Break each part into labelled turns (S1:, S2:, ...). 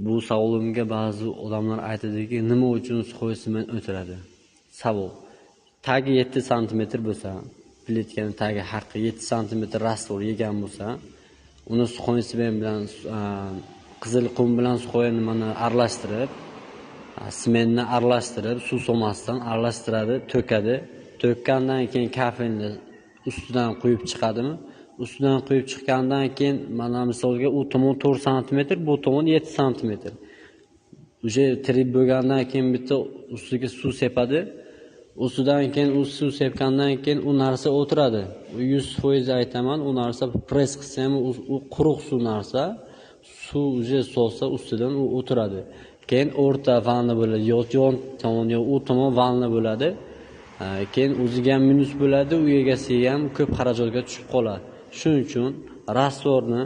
S1: Bu savolimga ba'zi odamlar aytadiki, nima uchun suxoy sement o'tiradi? Savol. Tagi 7 sm bo'lsa, pletkani tagi haqqi 7 sm rastvor yegan bo'lsa, uni suxoy sement bilan qizil qum bilan suxoyni mana aralashtirib, sementni aralashtirib, suv solmasdan aralashtiradi, to'kadi. To'kkandan keyin kafelni ustidan quyib chiqadimi? Ustidan quyib chiqqandan keyin mana misolga u tomon 4 sm, bu tomon 7 sm. O'sha tirib bo'lgandan keyin bitta ustiga suv sepadi. Ustidan keyin u suv sepgandan keyin u narsa o'tiradi. 100% aytaman, u narsa press qilsa ham u quruq suv narsa, suv o'sha solsa ustidan u o'tiradi. Keyin o'rta vanna bo'ladi, yon tomon yo u tomon vanna bo'ladi. Keyin o'ziga ham minus bo'ladi, u egasiga ham ko'p xarajatga tushib qoladi. Shuning uchun rastvorni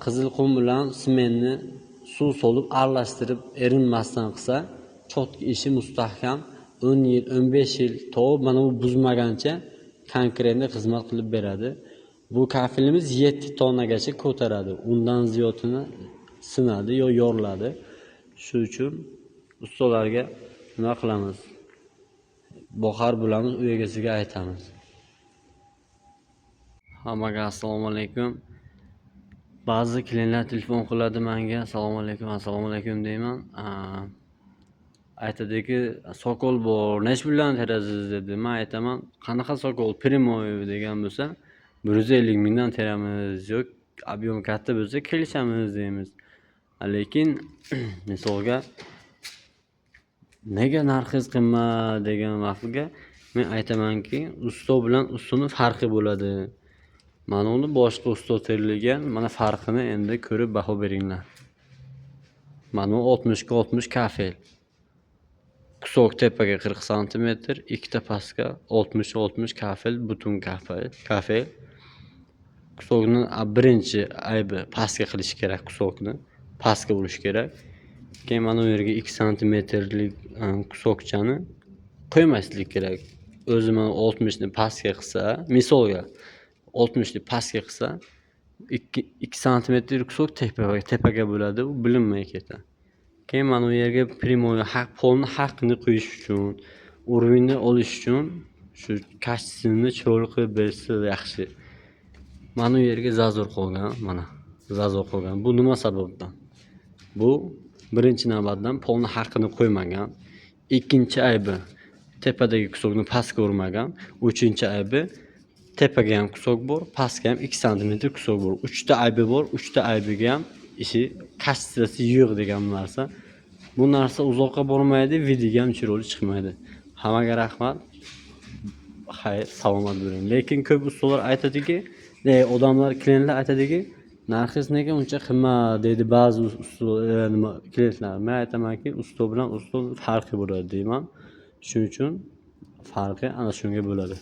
S1: qizil qum bilan sementni suv solib aralashtirib erinmasdan qilsa, cho'tki ishi mustahkam 10 yil, 15 yil to mana bu buzmagancha konkretni xizmat qilib beradi. Bu kafilimiz 7 tonnagacha ko'taradi. Undan ziyodini sinadi yo yoriladi. Shuning uchun ustalarga nima qilamiz? Boqar bo'lamiz, u egasiga aytamiz. Hammaga assalomu alaykum. Ba'zi klientlar telefon qiladi menga, assalomu alaykum deyman. Aytadiki, sokol bor, nech puldan terasiz dedi. Men aytaman, qanaqa sokol? Primoy degan bo'lsa, 150 mingdan teramiz, yo'q, ob'yom katta bo'lsa kelishamiz deymiz. Lekin misolga nega narxingiz qimmat degan vaqtga men aytamanki, usto bilan ustoni farqi bo'ladi. Mana uni boshqa usto terlagan, mana farqini endi ko'rib baho beringlar. Mana 60 ga 60 kafel. Kusok tepaga 40 cm, ikkita pastga 60 kafel, butun kafel. Kusokni birinchi aybi pastga qilish kerak, kusokni pastga urish kerak. Keyin mana bu yerga 2 cm-lik kusokchani qo'ymaslik kerak. O'zi mana 60 ni pastga qilsa, misolga 60 ni pastga qilsa, 2 cm kusok tepaga bo'ladi, u bilinmay ketadi. Keyin mana bu yerga primoy polni haqqini qo'yish uchun, urinni olish uchun shu kashtisini chiroyli qilib bersa yaxshi. Mana bu yerga zazor qolgan, mana zazor qolgan. Bu nima sababdan? Bu birinchi navbatdan polni haqqini qo'ymagan. Ikkinchi aybi tepadagi kusokni pastga urmagan. Uchinchi aybi tepaga ham kusok bor, pastga ham 2 cm kusok bor. 3 ta aybi bor, 3 ta aybiga ham ishi kastasi yo'q degan narsa. Bu narsa uzoqqa bormaydi, videoga ham chiroyli chiqmaydi. Hammaga rahmat. Xayr, salomat bo'ling. Lekin ko'p ustalar aytadiki, odamlar, klientlar aytadiki, narxingiz nega uncha qimmat deydi ba'zi ustalar, klientlar. Men aytamanki, usto bilan usto farqi bo'ladi deyman. Shuning uchun farqi ana shunga bo'ladi.